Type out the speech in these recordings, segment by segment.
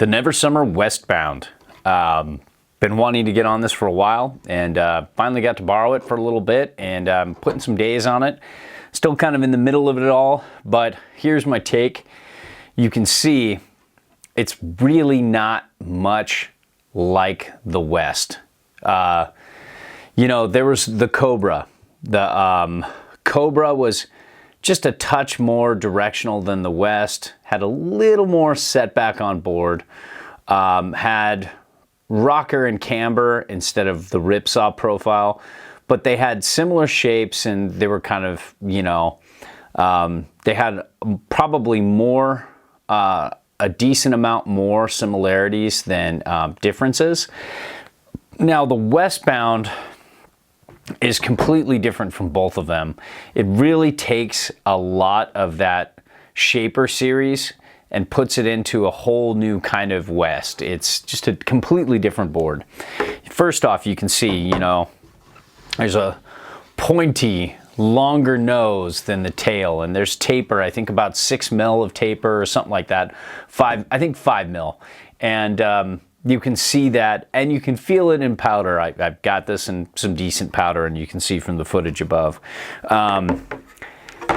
The Never Summer Westbound. Been wanting to get on this for a while, and finally got to borrow it for a little bit, and I'm putting some days on it. Still kind of in the middle of it all, but here's my take. You can see it's really not much like the West. You know, there was the Cobra. The Cobra was just a touch more directional than the West, had a little more setback on board, had rocker and camber instead of the ripsaw profile, but they had similar shapes, and they were kind of, you know, they had probably more, a decent amount more similarities than differences. Now the Westbound is completely different from both of them. It really takes a lot of that Shaper series and puts it into a whole new kind of West. It's just a completely different board. First off, you can see, you know, there's a pointy, longer nose than the tail, and there's taper, I think about 6 mil of taper or something like that. I think 5 mil. And you can see that, and you can feel it in powder. I've got this in some decent powder, and you can see from the footage above.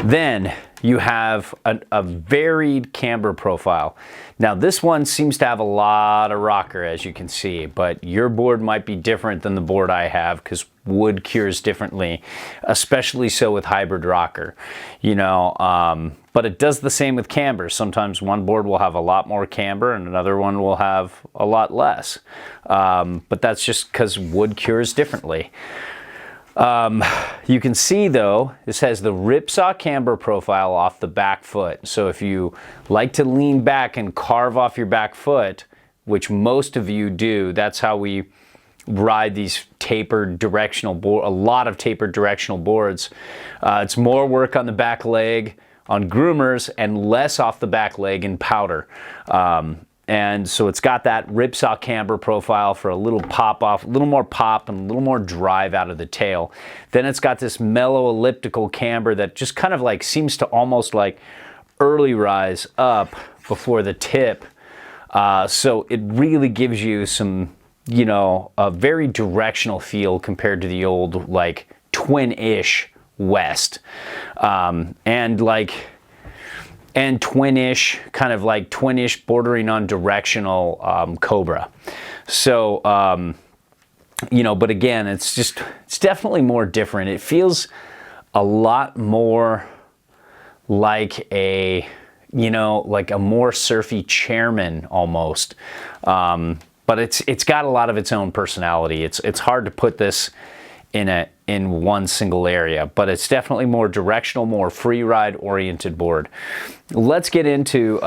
Then you have a varied camber profile. Now this one seems to have a lot of rocker, as you can see, but your board might be different than the board I have, because wood cures differently, especially so with hybrid rocker, you know, but it does the same with camber. Sometimes one board will have a lot more camber and another one will have a lot less, but that's just because wood cures differently. You can see though, this has the ripsaw camber profile off the back foot. So if you like to lean back and carve off your back foot, which most of you do, that's how we ride these tapered directional board, a lot of tapered directional boards. It's more work on the back leg on groomers and less off the back leg in powder. And so it's got that ripsaw camber profile for a little pop off, a little more pop and a little more drive out of the tail. Then it's got this mellow elliptical camber that just kind of like seems to almost like early rise up before the tip. So it really gives you some, you know, a very directional feel compared to the old like twin-ish West. And twin-ish, kind of like twin-ish bordering on directional Cobra. So, you know, but again, it's definitely more different. It feels a lot more like a, you know, like a more surfy Chairman almost. But it's got a lot of its own personality. It's hard to put this in one single area, but it's definitely more directional, more free ride oriented board. Let's get into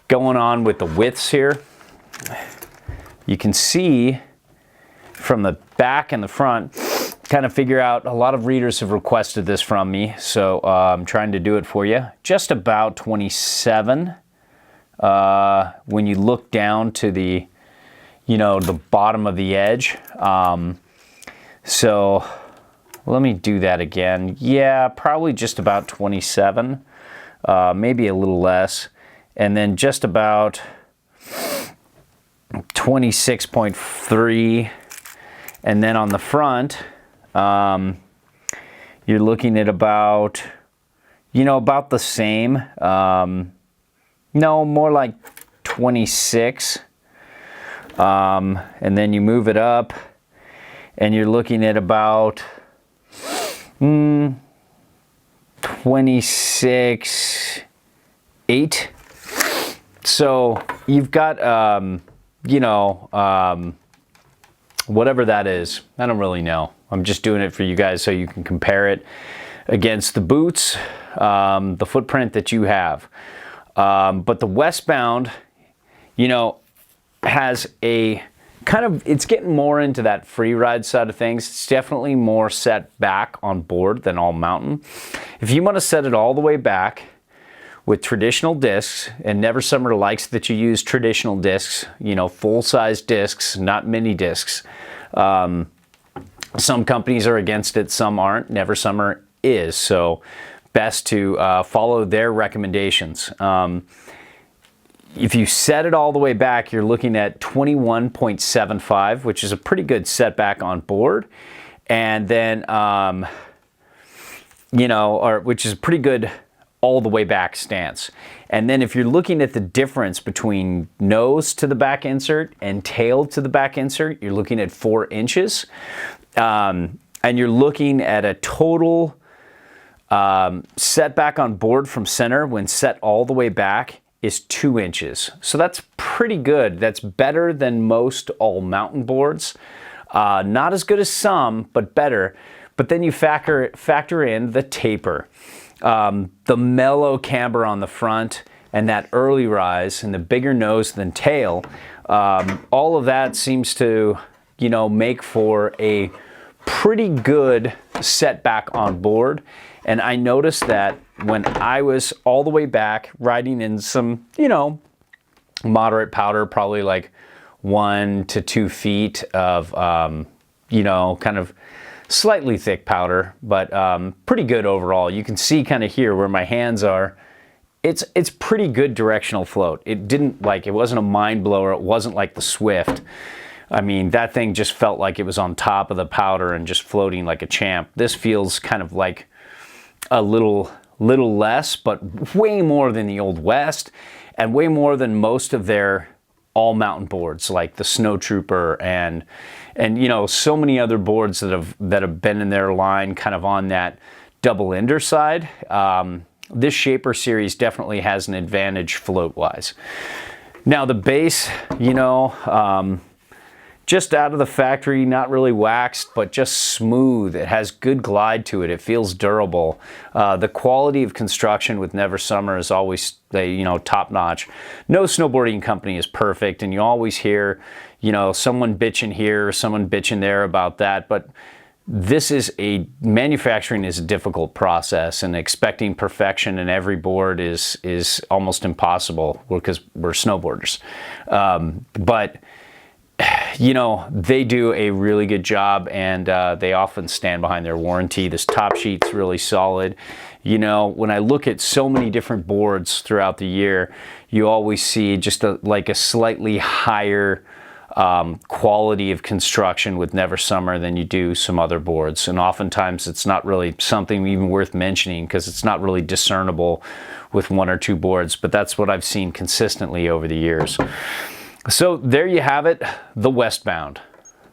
going on with the widths here. You can see from the back and the front, kind of figure out, a lot of readers have requested this from me, so I'm trying to do it for you. Just about 27 when you look down to the, you know, the bottom of the edge. So let me do that again. Yeah, probably just about 27, maybe a little less. And then just about 26.3. And then on the front, you're looking at about, you know, about the same. No, more like 26. And then you move it up, and you're looking at about 26.8. So you've got, you know, whatever that is. I don't really know. I'm just doing it for you guys so you can compare it against the boots, the footprint that you have. But the Westbound, you know, has a kind of, it's getting more into that free ride side of things. It's definitely more set back on board than all mountain. If you want to set it all the way back with traditional discs, and Never Summer likes that you use traditional discs, you know, full-size discs, not mini discs. Some companies are against it, some aren't. Never Summer is, so best to follow their recommendations. If you set it all the way back, you're looking at 21.75, which is a pretty good setback on board. And then, which is a pretty good all the way back stance. And then if you're looking at the difference between nose to the back insert and tail to the back insert, you're looking at 4 inches. And you're looking at a total setback on board from center when set all the way back is 2 inches. So that's pretty good. That's better than most all mountain boards. Not as good as some, but better. But then you factor in the taper, the mellow camber on the front, and that early rise, and the bigger nose than tail. All of that seems to, make for a pretty good setback on board. And I noticed that when I was all the way back riding in some, moderate powder, probably like 1 to 2 feet of, kind of slightly thick powder, but pretty good overall. You can see kind of here where my hands are. It's pretty good directional float. It wasn't a mind blower. It wasn't like the Swift. I mean, that thing just felt like it was on top of the powder and just floating like a champ. This feels kind of like a little less, but way more than the Old West, and way more than most of their all mountain boards, like the Snow Trooper and so many other boards that have been in their line, kind of on that double ender side. This Shaper series definitely has an advantage float wise. Now the base, just out of the factory, not really waxed, but just smooth. It has good glide to it. It feels durable. The quality of construction with Never Summer is always, top notch. No snowboarding company is perfect, and you always hear, someone bitching here, someone bitching there about that. But manufacturing is a difficult process, and expecting perfection in every board is almost impossible because we're snowboarders. But they do a really good job, and they often stand behind their warranty. This top sheet's really solid. When I look at so many different boards throughout the year, you always see just a slightly higher quality of construction with Never Summer than you do some other boards. And oftentimes it's not really something even worth mentioning because it's not really discernible with 1 or 2 boards, but that's what I've seen consistently over the years. So there you have it, the Westbound.